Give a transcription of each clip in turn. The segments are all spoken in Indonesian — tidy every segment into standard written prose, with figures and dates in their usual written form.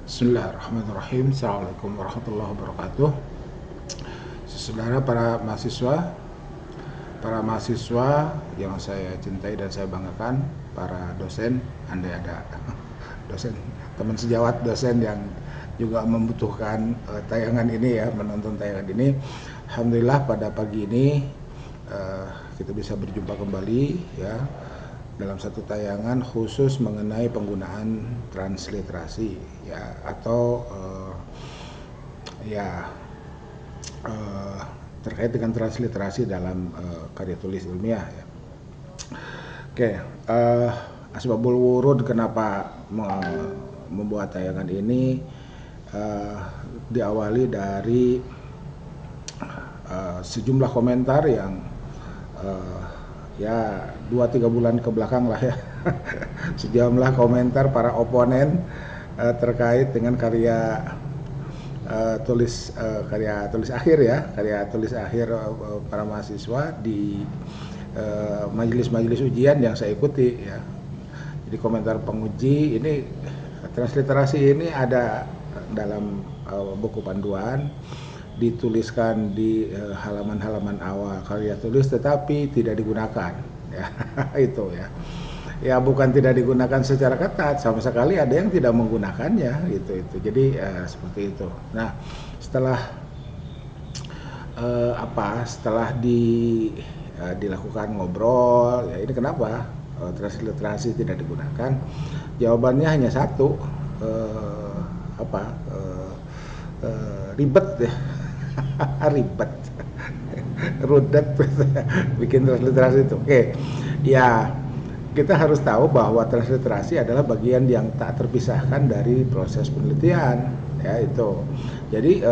Bismillahirrahmanirrahim. Assalamualaikum warahmatullahi wabarakatuh. Saudara para mahasiswa yang saya cintai dan saya banggakan, para dosen, andai ada dosen, teman sejawat dosen yang juga membutuhkan tayangan ini ya, menonton tayangan ini. Alhamdulillah pada pagi ini kita bisa berjumpa kembali ya dalam satu tayangan khusus mengenai penggunaan transliterasi ya atau terkait dengan transliterasi dalam karya tulis ilmiah ya. Oke, asbabul wurud kenapa membuat tayangan ini diawali dari sejumlah komentar yang ya 2-3 bulan ke belakang lah ya sejumlah komentar para oponen terkait dengan karya tulis akhir ya, karya tulis akhir para mahasiswa di majelis-majelis ujian yang saya ikuti ya. Jadi komentar penguji ini transliterasi ini ada dalam buku panduan, dituliskan di halaman-halaman awal karya tulis tetapi tidak digunakan ya itu ya. Ya bukan tidak digunakan secara ketat, sama sekali ada yang tidak menggunakannya itu. Jadi seperti itu. Nah, setelah setelah dilakukan ngobrol ya, ini kenapa transliterasi tidak digunakan? Jawabannya hanya satu, ribet ya. Ribet rudet bikin transliterasi itu. Oke. Ya, kita harus tahu bahwa transliterasi adalah bagian yang tak terpisahkan dari proses penelitian ya itu. Jadi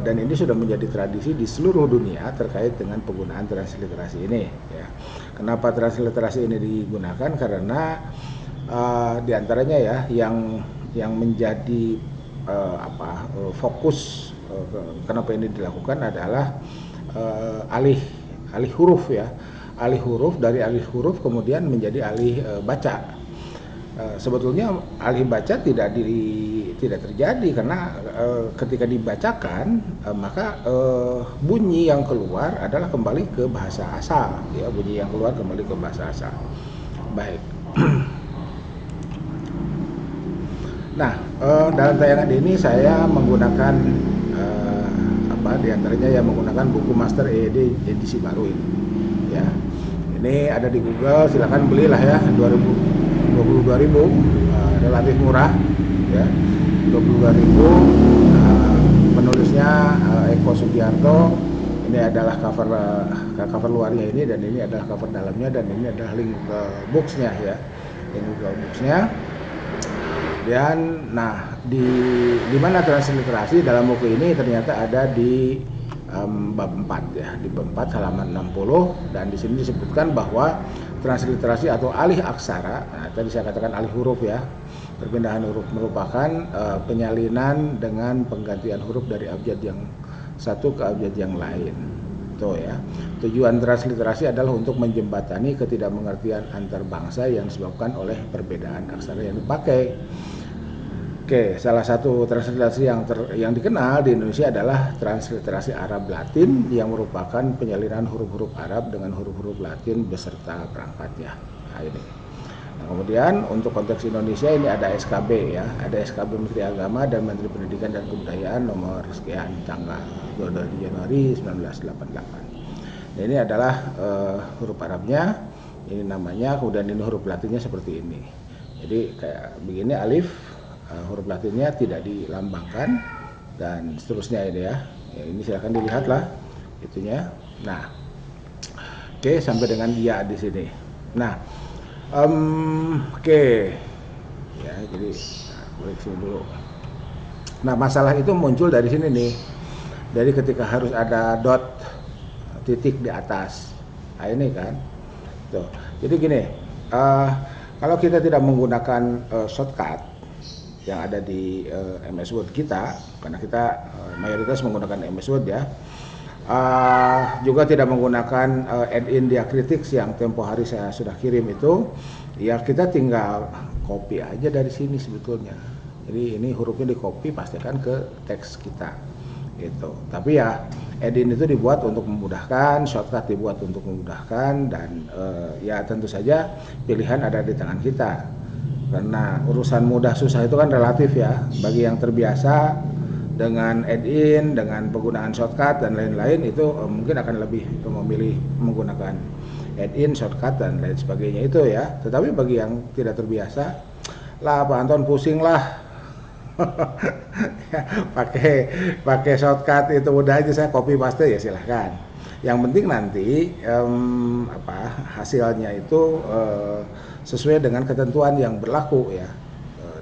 dan ini sudah menjadi tradisi di seluruh dunia terkait dengan penggunaan transliterasi ini ya. Kenapa transliterasi ini digunakan? Karena diantaranya ya yang menjadi fokus kenapa ini dilakukan adalah alih huruf ya, alih huruf, dari alih huruf kemudian menjadi alih baca. Sebetulnya alih baca tidak terjadi karena ketika dibacakan maka bunyi yang keluar adalah kembali ke bahasa asal ya, bunyi yang keluar kembali ke bahasa asal. Baik. Nah, dalam tayangan ini saya menggunakan diantaranya ya menggunakan buku Master EED edisi baru ini. Ya, ini ada di Google, silakan belilah ya, 22.000, relatif murah ya, 22.000. Penulisnya Eko Sugiarto. Ini adalah cover luarnya ini, dan ini adalah cover dalamnya, dan ini adalah link ke booksnya ya, link ke booksnya. Dan nah di mana transliterasi dalam buku ini ternyata ada di bab 4 ya, di bab 4 halaman 60, dan di sini disebutkan bahwa transliterasi atau alih aksara, nah, tadi saya katakan alih huruf ya, perpindahan huruf merupakan penyalinan dengan penggantian huruf dari abjad yang satu ke abjad yang lain. Tuh ya. Tujuan transliterasi adalah untuk menjembatani ketidakmengertian antar bangsa yang disebabkan oleh perbedaan aksara yang dipakai. Oke, salah satu transliterasi yang dikenal di Indonesia adalah transliterasi Arab Latin yang merupakan penyalinan huruf-huruf Arab dengan huruf-huruf Latin beserta perangkatnya. Nah, ini. Nah, kemudian untuk konteks Indonesia ini ada SKB ya, ada SKB Menteri Agama dan Menteri Pendidikan dan Kebudayaan nomor sekian tanggal 22 Januari 1988. Nah, ini adalah huruf Arabnya, ini namanya, kemudian ini huruf Latinnya seperti ini. Jadi kayak begini alif, huruf Latinnya tidak dilambangkan dan seterusnya ini ya. Ya ini silakan dilihatlah itunya. Nah, oke, sampai dengan ya di sini. Nah, oke, ya jadi balik sini dulu. Nah, masalah itu muncul dari sini nih, dari ketika harus ada dot titik di atas. Nah ini kan, tuh. Jadi gini, kalau kita tidak menggunakan shortcut yang ada di MS Word kita, karena kita mayoritas menggunakan MS Word ya, juga tidak menggunakan add-in diakritics yang tempo hari saya sudah kirim itu, ya kita tinggal copy aja dari sini sebetulnya Jadi ini hurufnya di copy pastikan ke teks kita gitu. Tapi ya add-in itu dibuat untuk memudahkan, shortcut dibuat untuk memudahkan, dan ya tentu saja pilihan ada di tangan kita. Karena urusan mudah susah itu kan relatif ya. Bagi yang terbiasa dengan add-in, dengan penggunaan shortcut dan lain-lain, itu mungkin akan lebih memilih menggunakan add-in, shortcut dan lain sebagainya itu ya. Tetapi bagi yang tidak terbiasa, lah Pak Anton pusing lah. pakai shortcut itu udah aja, saya copy paste ya silahkan. Yang penting nanti hasilnya itu sesuai dengan ketentuan yang berlaku ya,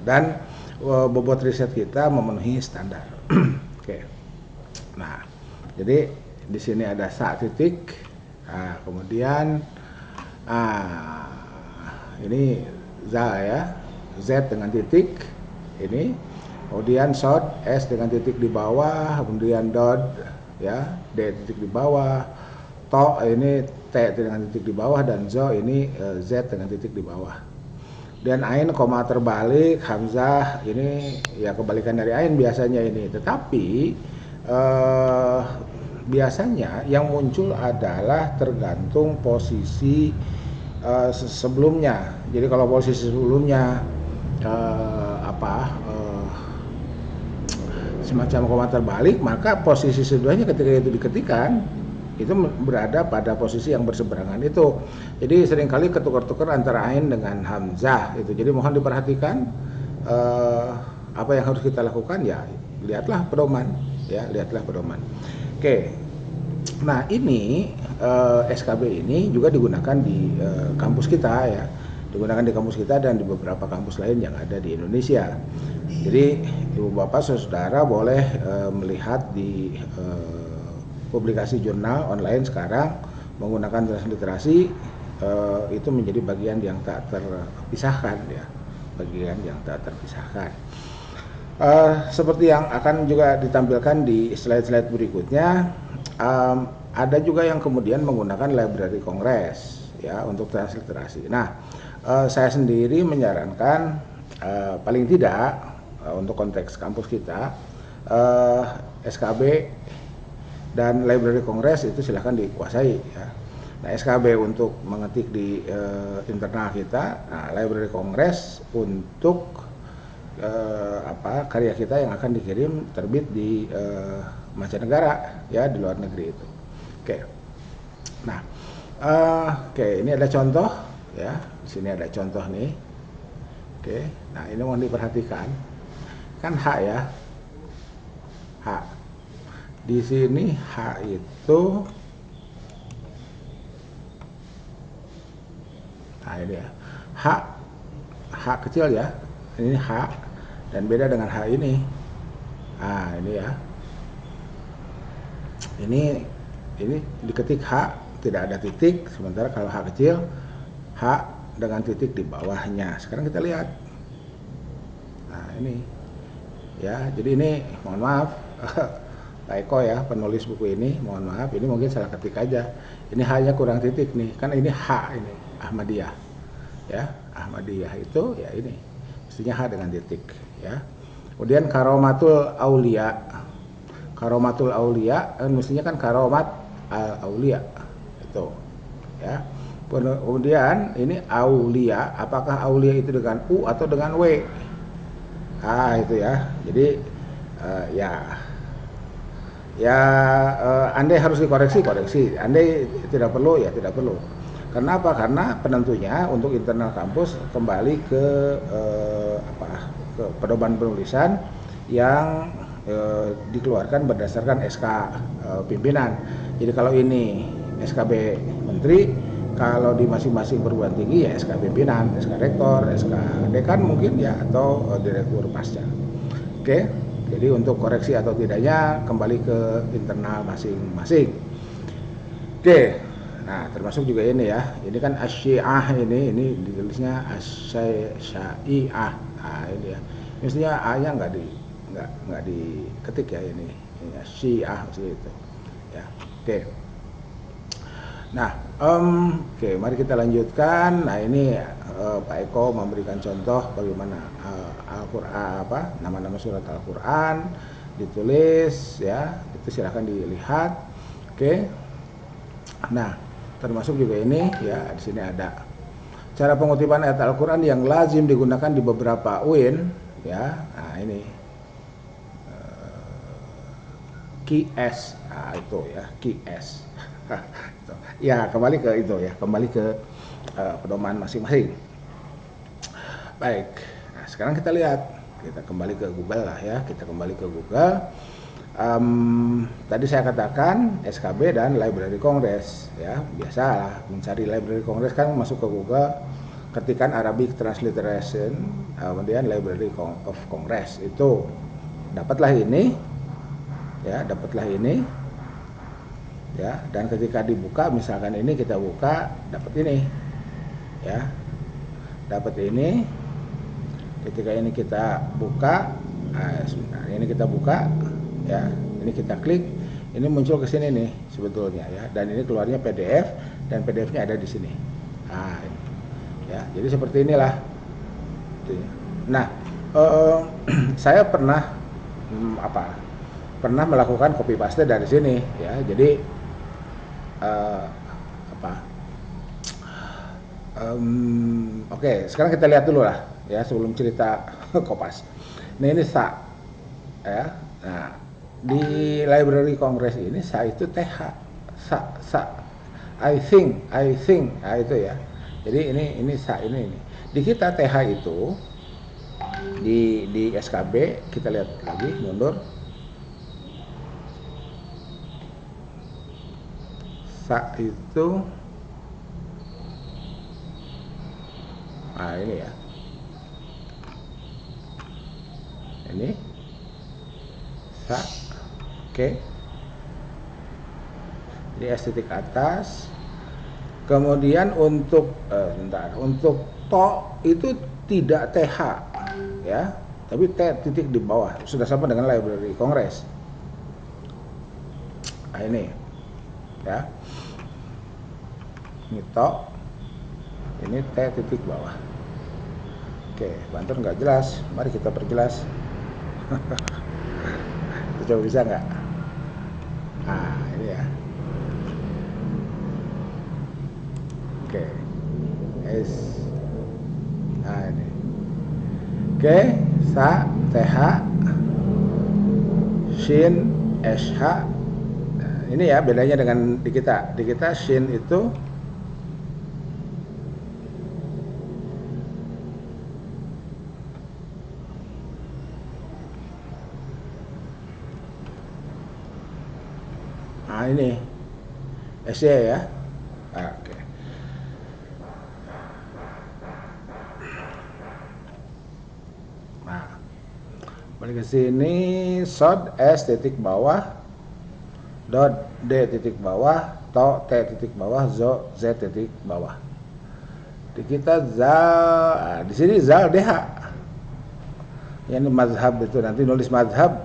dan bobot riset kita memenuhi standar. Oke. Nah, jadi di sini ada titik. Nah, kemudian ini za ya, z dengan titik ini. Kemudian short S dengan titik di bawah, kemudian dot ya, D titik di bawah, to ini T dengan titik di bawah, dan zo ini Z dengan titik di bawah. Dan ain koma terbalik, hamzah ini ya kebalikan dari ain biasanya ini. Tetapi biasanya yang muncul adalah tergantung posisi sebelumnya. Jadi kalau posisi sebelumnya semacam koma terbalik, maka posisi sebelumnya ketika itu diketikkan itu berada pada posisi yang berseberangan itu. Jadi seringkali ketukar-tukar antara ain dengan hamzah itu. Jadi mohon diperhatikan apa yang harus kita lakukan ya, lihatlah pedoman ya, lihatlah pedoman. Oke. Nah, ini SKB ini juga digunakan di kampus kita ya. Digunakan di kampus kita dan di beberapa kampus lain yang ada di Indonesia. Jadi Ibu Bapak Saudara boleh melihat di publikasi jurnal online sekarang menggunakan transliterasi, itu menjadi bagian yang tak terpisahkan ya, bagian yang tak terpisahkan. Seperti yang akan juga ditampilkan di slide-slide berikutnya, ada juga yang kemudian menggunakan library Congress ya untuk transliterasi. Nah, saya sendiri menyarankan paling tidak untuk konteks kampus kita SKB dan library Congress itu silahkan dikuasai ya. Nah, SKB untuk mengetik di internal kita, nah, library Congress untuk karya kita yang akan dikirim terbit di mancanegara ya, di luar negeri itu. Oke. Nah, ini ada contoh ya. Di sini ada contoh nih. Oke. Nah, ini mohon diperhatikan. Kan H ya. H. Di sini H itu, nah ini ya. H kecil ya. Ini H dan beda dengan H ini. Nah, ini ya. Ini diketik H tidak ada titik, sementara kalau H kecil H dengan titik di bawahnya. Sekarang kita lihat. Nah, ini ya, jadi ini mohon maaf Pak Eko ya, penulis buku ini, mohon maaf, ini mungkin salah ketik aja. Ini H-nya kurang titik nih, kan ini H ini Ahmadiyah ya, Ahmadiyah itu ya ini mestinya H dengan titik ya. Kemudian karomatul aulia, karomatul aulia mestinya kan karomat aulia itu ya. Kemudian ini aulia, apakah aulia itu dengan U atau dengan W? Itu ya. Jadi andai harus dikoreksi, andai tidak perlu ya tidak perlu. Karena apa? Karena penentunya untuk internal kampus kembali ke ke pedoman penulisan yang dikeluarkan berdasarkan SK pimpinan. Jadi kalau ini SKB menteri, kalau di masing-masing perguruan tinggi ya SK pimpinan, SK rektor, SK dekan mungkin ya, atau direktur pasca. Oke, jadi untuk koreksi atau tidaknya kembali ke internal masing-masing. Oke, nah termasuk juga ini ya, ini kan asyiah ini ditulisnya asyiah. Nah ini ya, mestinya A-nya nggak diketik ya, ini asyiah itu ya. Oke. Nah, mari kita lanjutkan. Nah, ini Pak Eko memberikan contoh bagaimana Al-Qur'an nama-nama surat Al-Qur'an ditulis ya, itu silahkan dilihat. Oke. Nah, termasuk juga ini ya, di sini ada cara pengutipan ayat Al-Qur'an yang lazim digunakan di beberapa UIN ya. Nah, ini QS. Nah, itu ya, QS. Ya, kembali ke itu ya, kembali ke pedoman masing-masing. Baik, nah sekarang kita lihat, kita kembali ke Google lah ya, kita kembali ke Google. Tadi saya katakan SKB dan Library Congress ya, biasalah mencari Library Congress kan masuk ke Google, ketikan Arabic Transliteration, kemudian Library of Congress, itu dapatlah ini ya, ya, dan ketika dibuka misalkan ini kita buka, dapat ini ya, dapat ini. Ketika ini kita buka, sebentar, ini kita buka ya, ini kita klik, ini muncul ke sini nih sebetulnya ya, dan ini keluarnya PDF dan PDF-nya ada di sini. Nah, ya, jadi seperti inilah. Nah, saya pernah pernah melakukan copy paste dari sini ya, jadi oke, sekarang kita lihat dulu lah ya sebelum cerita Kopas. Nah, ini sa ya. Nah, di Library Congress ini sa itu TH. Sa. I think. Nah, itu ya. Jadi ini sa ini. Di kita TH itu di SKB kita lihat lagi mundur. Sa itu ini ya. Ini sa. Oke. Di estetik atas. Kemudian untuk untuk to itu tidak TH ya, tapi T titik di bawah, sudah sama dengan Library Congress. Nah, ini ya. Ini to. Ini T titik bawah. Oke, banter nggak jelas. Mari kita perjelas. Kita coba bisa nggak? Nah, ini ya. Oke. Nah, ini. Oke, sa, th, shin, sh. Nah, ini ya bedanya dengan di kita. Di kita shin itu ini SY ya. Oke. Nah, balik ke sini, short S titik bawah, dot D titik bawah, to T titik bawah, zo Z titik bawah. Di kita zal, di sini zal DH. Yang mazhab itu nanti nulis mazhab,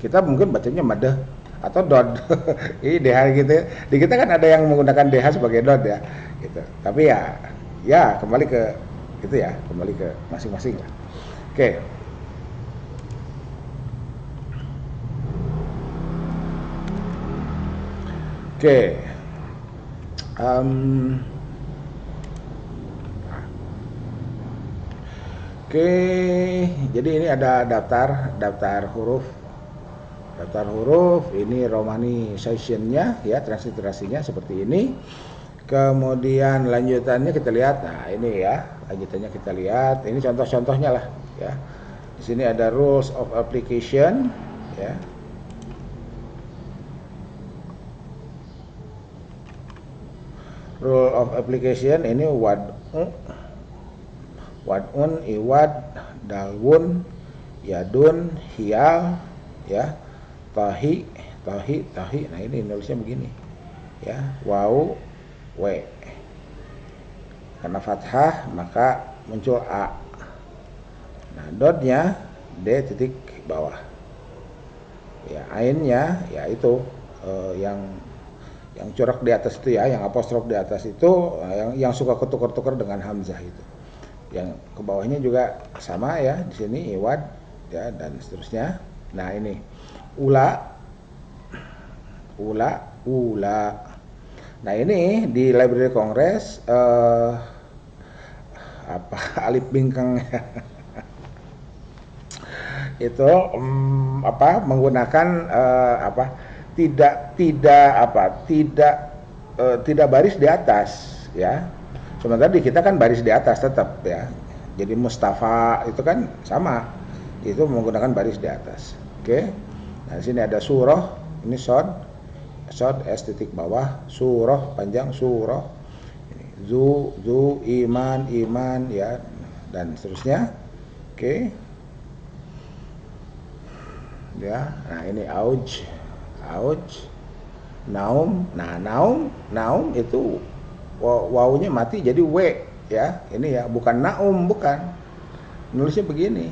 kita mungkin bacanya madah atau dot. Ini DH gitu. Di kita kan ada yang menggunakan DH sebagai dot ya, gitu. Tapi ya kembali ke itu ya, kembali ke masing-masing ya. Oke. Oke. Oke, jadi ini ada daftar huruf. Daftar huruf, ini romanization-nya ya, transliterasinya seperti ini. Kemudian lanjutannya kita lihat. Nah, ini ya, lanjutannya kita lihat. Ini contoh-contohnya lah ya. Di sini ada rules of application ya. Rule of application ini wad'un, iwad, dalwun, yadun, hiyal ya. Tahi. Nah, ini nulisnya begini ya, wau, w. Karena fathah maka muncul a. Nah, dotnya D titik bawah ya, ainnya ya itu yang corak di atas itu ya, yang apostrof di atas itu, yang suka ketukar-tukar dengan hamzah itu. yang ke bawahnya juga sama ya, di sini iwad ya, dan seterusnya. Nah ini ula, ula. Nah ini di Library Congress apa alif bingkang itu apa menggunakan apa tidak baris di atas ya. Sementara di kita kan baris di atas tetap ya. Jadi Mustafa itu kan sama, itu menggunakan baris di atas. Oke. Nah, di sini ada surah, ini shod S titik bawah, surah panjang surah. Ini zu iman ya, dan seterusnya. Oke. Ya, nah ini auj, naum. Nah, naum itu wawunya mati jadi w ya. Ini ya, bukan naum, bukan. Nulisnya begini.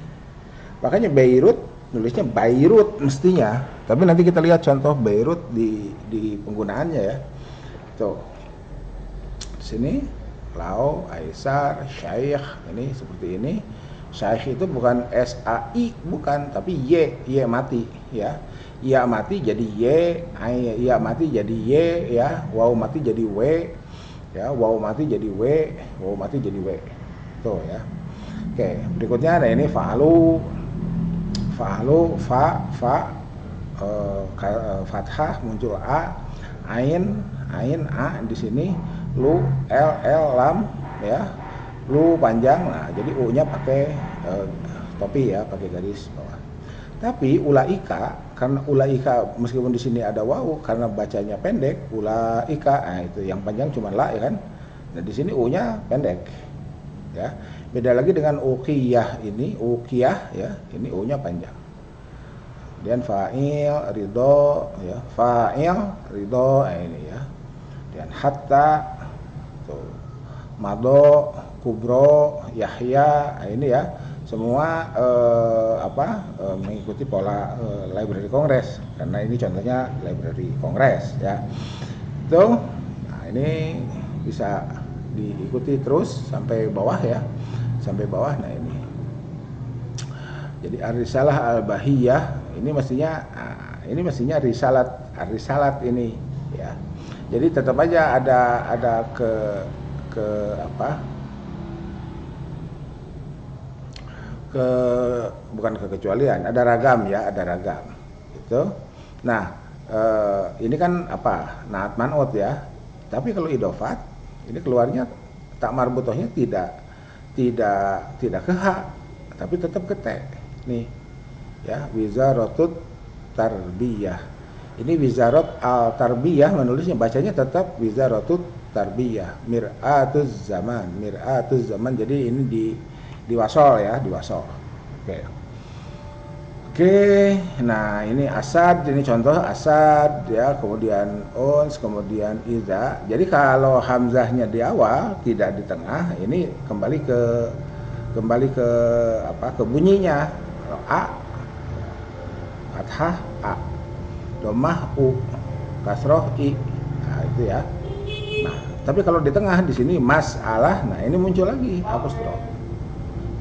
Makanya Beirut nulisnya Beirut mestinya. Tapi nanti kita lihat contoh Beirut di penggunaannya ya. Tuh. Sini Lau, Aisar, Syaikh, ini seperti ini. Syaikh itu bukan S-A-I, bukan, tapi Y mati ya. Ya mati jadi Y, ya mati jadi Y ya, waw mati jadi W ya, waw mati jadi W, waw mati jadi W. Tuh ya. Oke, berikutnya ada ini fa'alu, fathah muncul A, ain A di sini, lu L lam ya. Lu panjang, nah jadi U-nya pakai topi ya, pakai garis bawah. Tapi ulaika, karena ulaika meskipun di sini ada wawu, karena bacanya pendek, ulaika, nah itu yang panjang cuma la ya kan. Nah di sini U-nya pendek, ya. Beda lagi dengan uqiyah ini, uqiyah ya, ini U-nya panjang. Dan fa'il, ridho, ya, fa'il, ridho, nah ini ya. Dan hatta, tuh, mado, kubro, Yahya, ini ya semua mengikuti pola Library Congress, karena ini contohnya Library Congress ya. Itu, nah ini bisa diikuti terus sampai bawah ya, sampai bawah. Nah ini, jadi Ar-Risalah Al-Bahiyah ini mestinya risalat ini ya. Jadi tetap aja ada bukan kekecualian, ada ragam ya, ada ragam itu. Nah ini kan apa, naat man'ut ya. Tapi kalau idofat ini keluarnya tak marbutohnya tidak ke ha, tapi tetap ke te nih ya. Wizaratut tarbiyah, ini wizarat al tarbiyah, menulisnya bacanya tetap wizaratut tarbiyah. Mir'atuz zaman, jadi ini di wasol ya, di wasol. Oke, nah ini asad, ini contoh asad ya, kemudian ons, kemudian iza. Jadi kalau hamzahnya di awal, tidak di tengah, ini kembali ke ke bunyinya. A, fathah A, domah U, kasroh I. Nah itu ya. Nah, tapi kalau di tengah di sini masalah, nah ini muncul lagi apostrof.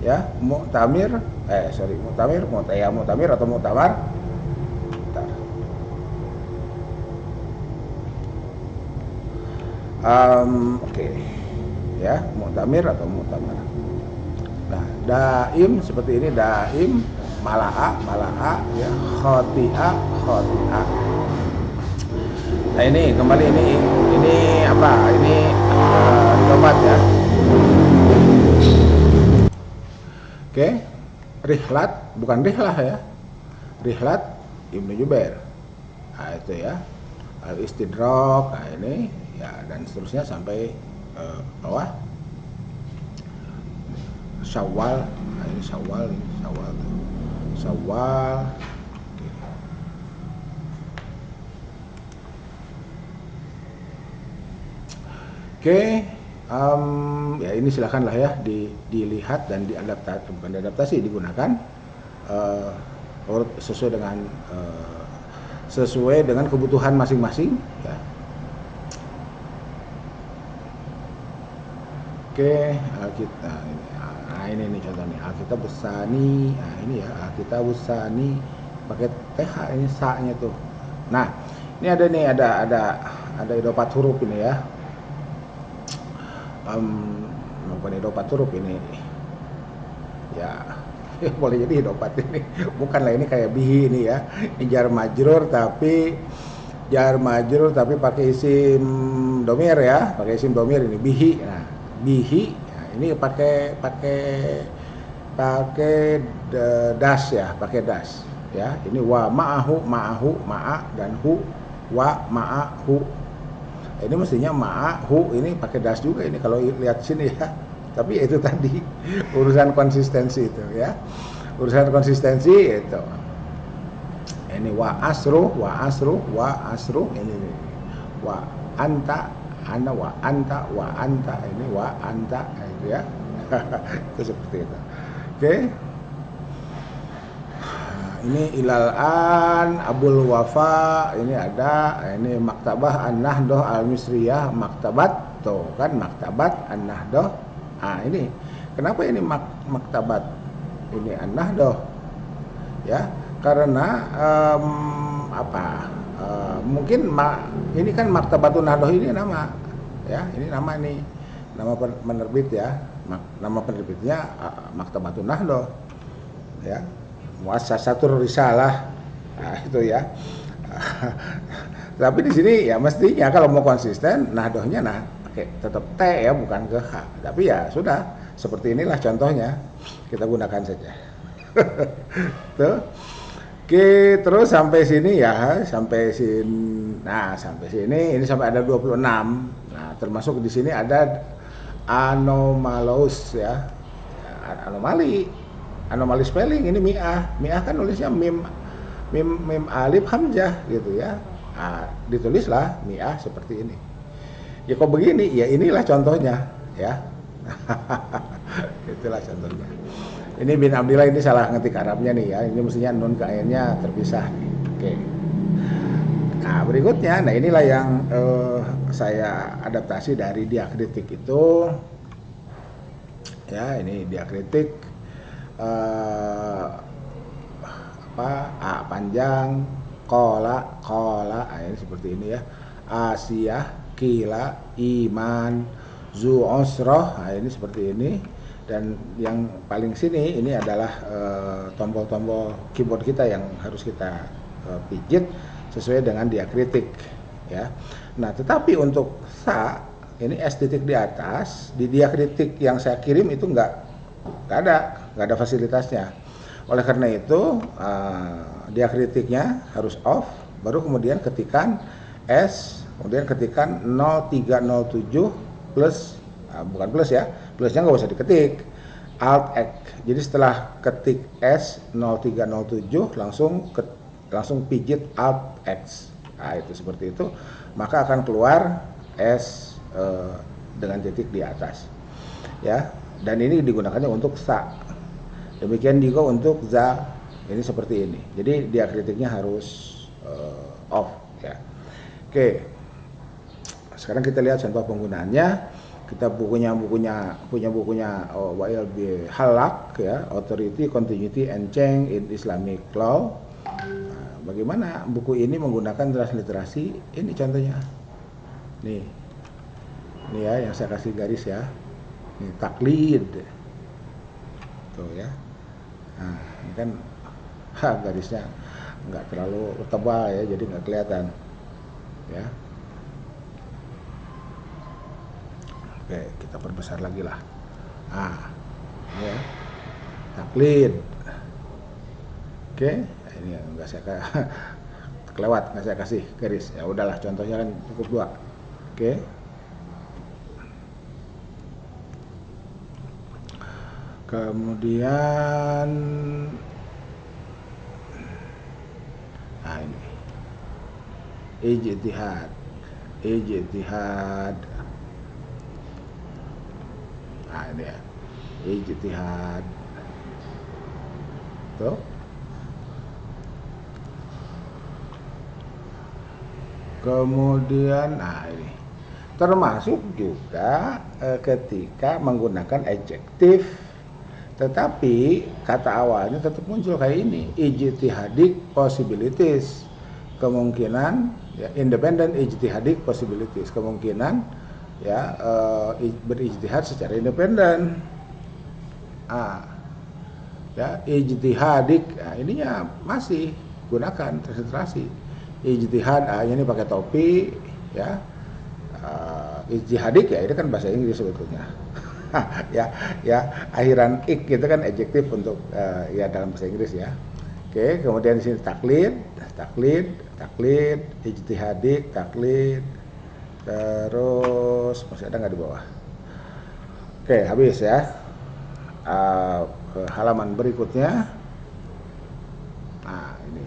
Ya, mu'tamir atau mu'tamar. Oke. Ya, mu'tamir atau mu'tamar. Nah, daim seperti ini, daim, mala'a ya, khoti'a. Nah ini kembali ini apa? Ini tobat ya. Oke, rihlat bukan rihlah ya, rihlat Ibnu Jubair. Nah itu ya, al istidrak, nah ini ya, dan seterusnya sampai bawah. Syawal, nah ini Syawal. Oke. Ya ini silakanlah ya dilihat dan diadaptasi, bukan diadaptasi, digunakan sesuai dengan kebutuhan masing-masing ya. Oke, kita ini nih contohnya Alkitab Sani. Nah ini ya Alkitab Sani pakai TH ini sa-nya tuh. Nah ini ada nih ada idopat huruf ini ya. Bukan idopat huruf ini ya. Boleh jadi idopat ini bukanlah, ini kayak bihi ini ya, ini jar majrur tapi pakai isim domir ya, pakai isim domir ini bihi. Nah bihi nah, ini pakai das ya, pakai das ya. Ini wa ma'ahu, ma'a dan hu wa ma'ahu. Ini mestinya ma'ahu ini pakai das juga ini kalau lihat sini ya. Tapi ya itu tadi urusan konsistensi itu ya. Urusan konsistensi itu. Ini wa asru ini wa anta ana wa anta ini wa anta itu ya. Itu seperti itu. Oke. Ini ilal-an Abul Wafa, ini ada ini Maktabah An-Nahdoh Al-Misriyah, maktabat tuh kan, maktabat An-Nahdoh. Ini kenapa ini maktabat ini An-Nahdoh ya, karena mungkin ini kan Maktabatun Nahdoh ini nama ya, ini nama penerbit ya, nama penerbitnya Maktabatun Nahdoh ya, Muassasatur Risalah. Nah, itu ya. Tapi di sini ya mestinya kalau mau konsisten Nahdohnya pakai tetap T ya, bukan ke H. Tapi ya sudah, seperti inilah contohnya. Kita gunakan saja. Tuh. Oke, terus sampai sini ya, sampai sini ini sampai ada 26. Nah, termasuk di sini ada anomalous ya. Anomali spelling ini mi'ah kan nulisnya mim alif hamzah gitu ya. Ditulislah mi'ah seperti ini. Ya kok begini? Ya inilah contohnya ya. Itulah contohnya. Ini bin Abdillah ini salah ngetik Arabnya nih ya. Ini mestinya nun ke akhirnya terpisah nih. Oke. Nah berikutnya, nah inilah yang saya adaptasi dari diakritik itu. Ya ini diakritik A panjang, kola ini seperti ini ya. Asiyah, kila, iman, zu osroh, nah ini seperti ini. Dan yang paling sini ini adalah tombol-tombol keyboard kita yang harus kita pijit sesuai dengan diakritik ya. Nah tetapi untuk sa ini S titik di atas di diakritik yang saya kirim itu nggak ada fasilitasnya. Oleh karena itu diakritiknya harus off, baru kemudian ketikan S, kemudian ketikan 0307 plus, bukan plus ya, plusnya nggak usah diketik, Alt X. Jadi setelah ketik S 0307 langsung pijit Alt X. Nah itu seperti itu, maka akan keluar S dengan titik di atas ya. Dan ini digunakannya untuk sa. Demikian juga untuk za, ini seperti ini. Jadi diakritiknya harus off ya. Oke. Sekarang kita lihat contoh penggunaannya. Kita punya bukunya YLB Halak ya, Authority, Continuity and Change in Islamic Law. Nah, bagaimana buku ini menggunakan transliterasi? Ini contohnya. Nih ya yang saya kasih garis ya. Ini taklid. Tuh ya. Nah, ini kan garisnya nggak terlalu tebal ya, jadi nggak kelihatan ya. Oke, kita perbesar lagi lah. Ini ya, taklid. Oke, ini nggak saya kelewat, nggak saya kasih garis. Ya udahlah, contohnya kan cukup 2. Oke. Kemudian ini ijtihad. Ini ya, ijtihad. Tuh. Kemudian ini termasuk juga ketika menggunakan adjektif Tetapi kata awalnya tetap muncul kayak ini, ijtihadik possibilities, kemungkinan ya, independent ijtihadik possibilities, kemungkinan ya berijtihad secara independen. Ya ijtihadik, ininya masih gunakan transliterasi ijtihad, ini pakai topi ya. Ijtihadik ya ini kan bahasa Inggris sebetulnya. ya akhiran ik gitu kan adjektif untuk ya dalam bahasa Inggris ya. Oke, kemudian di sini taklid, ijtihadik, taklid, terus masih ada nggak di bawah? Oke, habis ya. Ke halaman berikutnya. Nah, ini.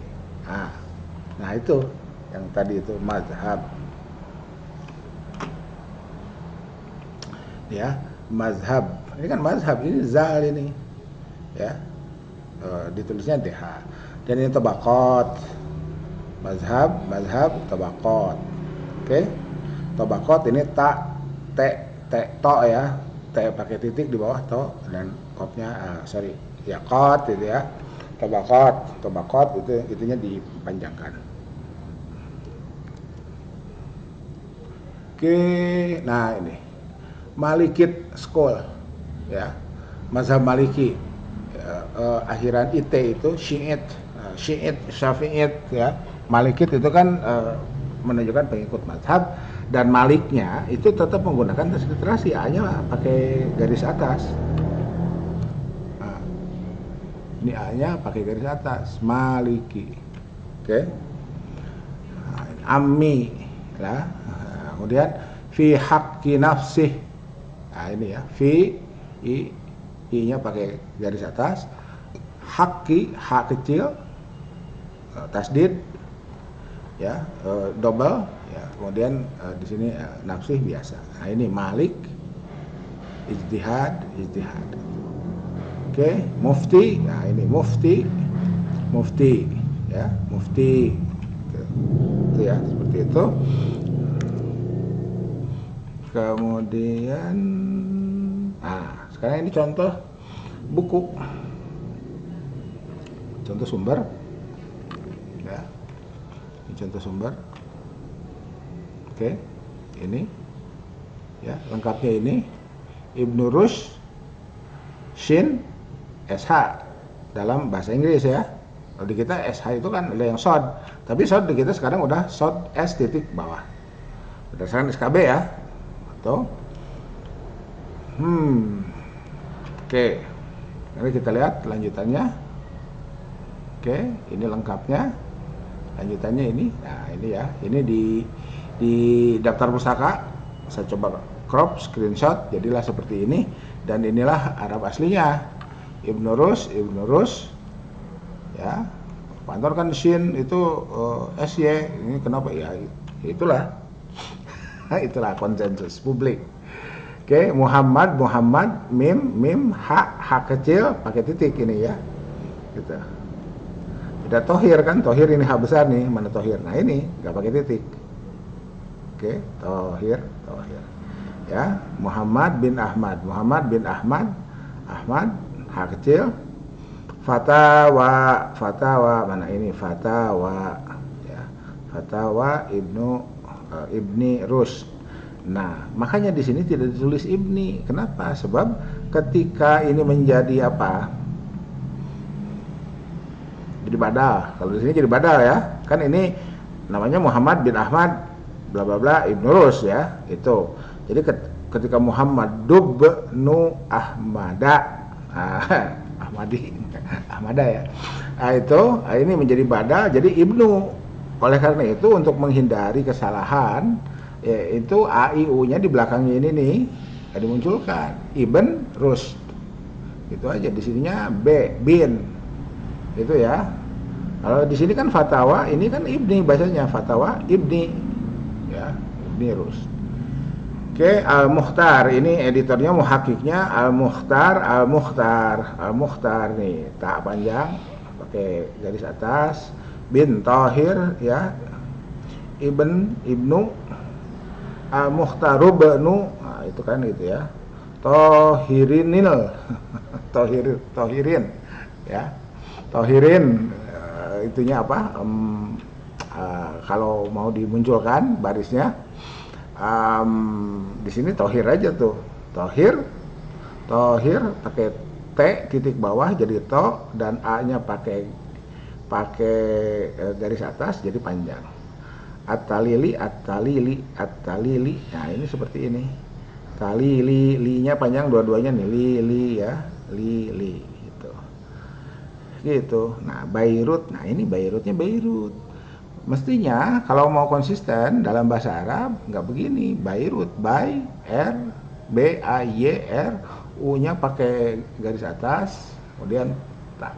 Nah, itu yang tadi itu mazhab. Ya, mazhab. Ini kan mazhab, ini zal ini. Ya. Ditulisnya DH. Dan ini tabaqat. Mazhab, tabaqat. Oke. Tabaqat ini to ya. T pakai titik di bawah to dan kopnya ya qat gitu ya. Tabaqat itu itunya dipanjangkan. Oke, nah ini Malikit School ya. Mazhab Maliki. Akhiran IT itu Syi'it, Syafi'it ya. Malikit itu kan menunjukkan pengikut mazhab, dan maliknya itu tetap menggunakan transliterasi, A-nya pakai garis atas. Nah, ini A-nya pakai garis atas, Maliki. Oke. Nah, Ammi lah. Nah, kemudian fi haqqi nafsih. Nah, ini ya, fi I-nya pakai garis atas. Haqqi, hak kecil, tasdid ya, double ya, kemudian di sini nafsih biasa. Nah, ini malik, ijtihad. Oke, mufti. Nah, ini mufti ya, mufti. Itu ya, seperti itu. Kemudian sekarang ini contoh buku, contoh sumber ya. Contoh sumber. Oke, ini ya, lengkapnya ini Ibnu Rushd Shin SH dalam bahasa Inggris ya. Kalau di kita SH itu kan ada yang shod, tapi shod di kita sekarang udah shod S titik bawah berdasarkan SKB ya. Atau oke, mari kita lihat lanjutannya. Oke, ini lengkapnya. Lanjutannya ini, nah ini ya, ini di daftar pustaka saya coba crop screenshot, jadilah seperti ini, dan inilah Arab aslinya Ibnu Rushd ya. Kantor kan Shin itu SY, ini kenapa ya? Itulah itulah konsensus publik. Oke, Muhammad mim ha kecil pakai titik ini ya, gitu. Tidak tohir kan, tohir ini hak besar nih, mana tohir? Nah ini nggak pakai titik. Oke, tohir ya. Muhammad bin Ahmad hak kecil. Fatawa mana ini? Fatawa ya, Fatawa Ibni Rushd. Nah, makanya di sini tidak ditulis Ibni. Kenapa? Sebab ketika ini menjadi apa? Jadi badal. Kalau di sini jadi badal ya. Kan ini namanya Muhammad bin Ahmad bla bla bla Ibnu Rushd ya. Itu. Jadi ketika Muhammad dubnu Ahmada. Ahmada ya. Nah, itu ini menjadi badal, jadi Ibnu. Oleh karena itu untuk menghindari kesalahan, itu AIU-nya di belakangnya ini nih dimunculkan Ibn Rushd. Itu aja, di sininya bin. Itu ya. Kalau di sini kan fatwa, ini kan Ibni bahasanya, fatwa Ibni. Ya, Ibni Rushd. Oke, Al-Mukhtar, ini editornya muhakiknya Al-Mukhtar nih, tak panjang pakai garis atas, bin Tahir ya. Ibnu Al-Mukhtarubnu, nah itu kan gitu ya. Tohirinil tohirin, ya. Tohirin itunya apa? Kalau mau dimunculkan barisnya, di sini tohir aja tuh, tohir pakai T titik bawah jadi to, dan A-nya pakai garis atas jadi panjang. At-talili. Nah, ini seperti ini. Talili, li-nya panjang dua-duanya nih, li ya, li gitu. Gitu. Nah, Beirut. Nah, ini Beirutnya Beirut. Mestinya kalau mau konsisten dalam bahasa Arab nggak begini. Beirut, B A Y R, U-nya pakai garis atas, kemudian ta.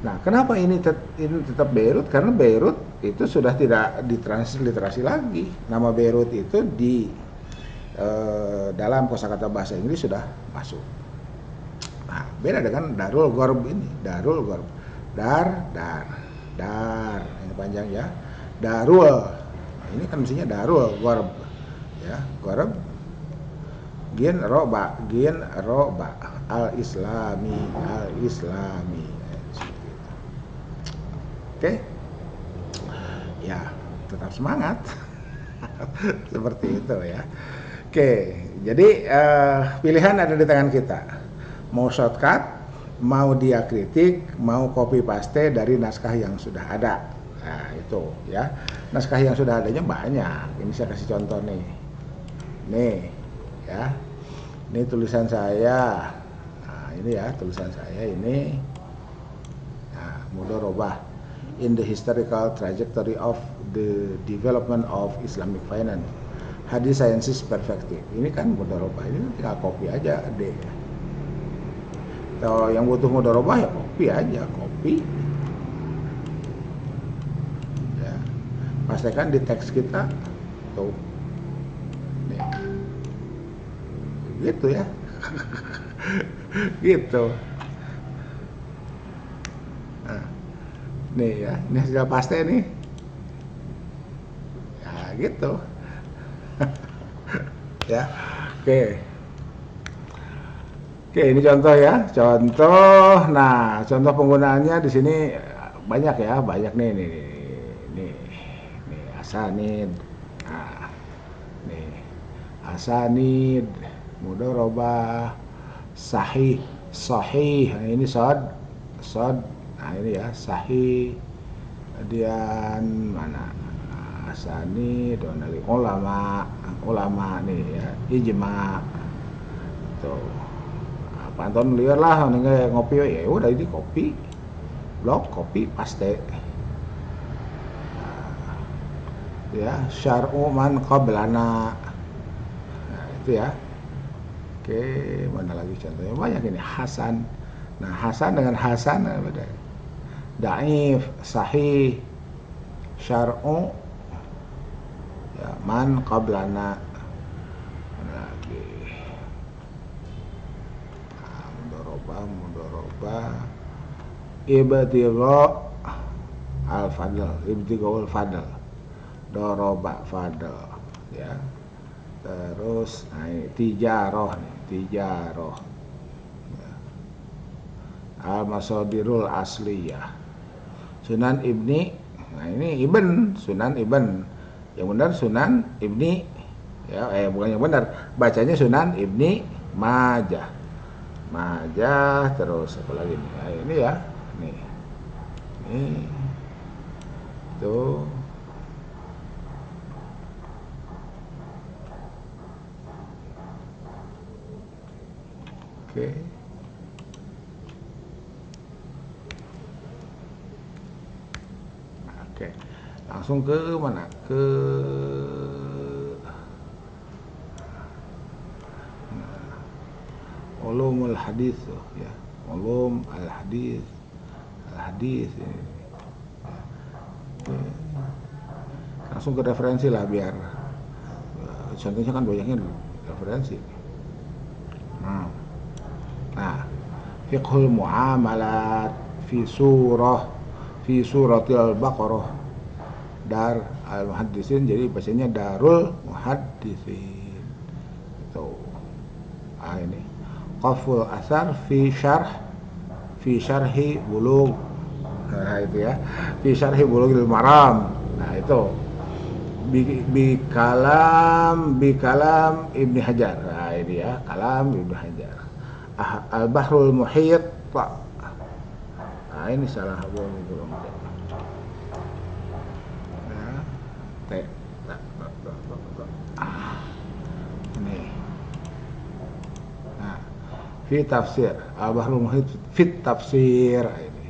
Nah, kenapa ini tetap Beirut? Karena Beirut itu sudah tidak ditransliterasi lagi. Nama Beirut itu di dalam kosakata bahasa Inggris sudah masuk. Nah, beda dengan Darul Gharb ini. Darul Gharb. Dar. Ini panjang ya. Darul. Nah, ini kan mestinya Darul Gharb. Ya, Gharb. Gin roba. Al-Islami. Oke. Ya, tetap semangat. Seperti itu ya. Oke, jadi pilihan ada di tangan kita. Mau shortcut, mau diakritik, mau copy paste dari naskah yang sudah ada. Nah, itu ya. Naskah yang sudah adanya banyak. Ini saya kasih contoh nih. Nih, ya. Ini tulisan saya. Nah, ini ya tulisan saya ini. Nah, mudharabah in the historical trajectory of the development of Islamic finance. Hadis Sciences Perspective. Ini kan mudharabah, ini tinggal copy aja deh. Kalau yang butuh mudharabah ya copy aja, copy. Ya. Pastikan di teks kita tuh. Nih. Gitu ya. Gitu. Nah, nih ya, ini hasil paste nih. Ya gitu. Ya, oke, ini contoh ya, contoh. Nah, contoh penggunaannya di sini banyak ya, nih, asanid. Nah, nih, asanid, mudharabah, sahih. Nah, ini sod. Nah, ini ya, sahih. Kemudian mana? Asanid, ulama nih ya, ijma. Tuh. Nah, pantun liar lah, nih ngopi ya udah ini kopi, blok kopi paste. Nah, ya syar'u man qablana. Nah, itu ya. Oke, mana lagi contohnya banyak ini. Hasan. Nah, Hasan dengan Hasan beda. Dhaif, sahih, syar'u, ya, man qablana. Lagi mudharabah ibtigha al fadl, daraba fadl ya. Terus tijaroh ya. Al-masadirul asliyah, Sunan Ibni. Nah, ini Sunan Ibn. Yang benar Sunan Ibni ya, bukan yang benar, bacanya Sunan Ibni Majah. Terus apa lagi nih? Nah, ini ya. Nih. Tuh. Oke. Oke. Langsung ke mana? Ke ulumul hadis ya. Ulum al-hadis. Al-hadis ini. Langsung ke referensi lah biar contohnya kan banyaknya referensi. Nah, fiqhul muamalat fi suratil Baqarah, dar al-muhaddisin, jadi bacanya darul muhaddisin. Itu. Ini qaful asar fi syarh fi syarhi bulugh, nah itu ya, fi syarhi bulughil maram. Nah itu bi kalam Ibnu Hajar. Nah ini ya, kalam Ibnu Hajar. Al-Bahrul Muhit. Nah ini salah belum ya, ini. Nah, fi tafsir Al-Bahrul Muhit fit tafsir ini.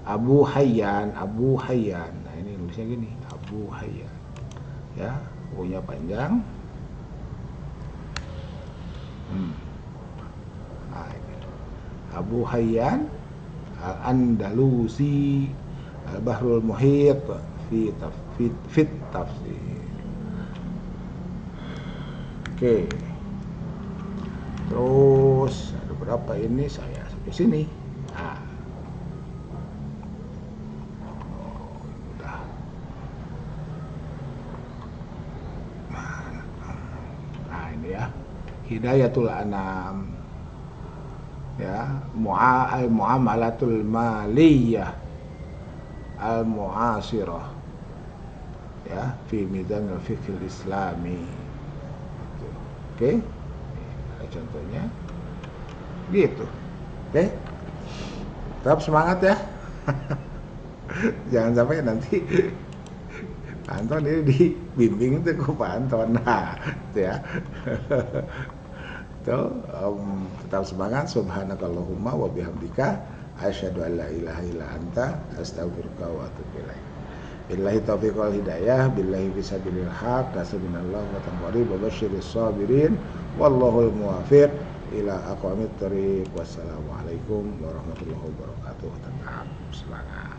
Abu Hayyan. Nah ini nulisnya gini, Abu Hayyan. Ya, punya panjang. Nah, ini. Abu Hayyan Al-Andalusi Al-Bahrul Muhit fit tafsir. Oke. Terus ada berapa ini saya sampai sini. Nah. Nah, ini ya. Hidayatul Anam. Ya, muamalatul maliyah al-mu'asirah. Ya, fi mizan al-fiqh al-islami. Oke. Ada contohnya. Gitu. Oke. Tetap semangat ya. Jangan sampai nanti Pak Anton ini dibimbing tuh ke Pak Anton. Nah, itu ya. Tuh, tetap semangat. Subhanakallahumma wa bihamdika asyhadu an la ilaha illa anta astaghfiruka wa atubu ilaik. Billahi taufiq wal hidayah, billahi fisabilil haq, kasbunallahu wa taqarrib wa basyiris sabirin, wallahul muwaffiq ila aqwamit thoriq. Wassalamualaikum warahmatullahi wabarakatuh. Tetap semangat.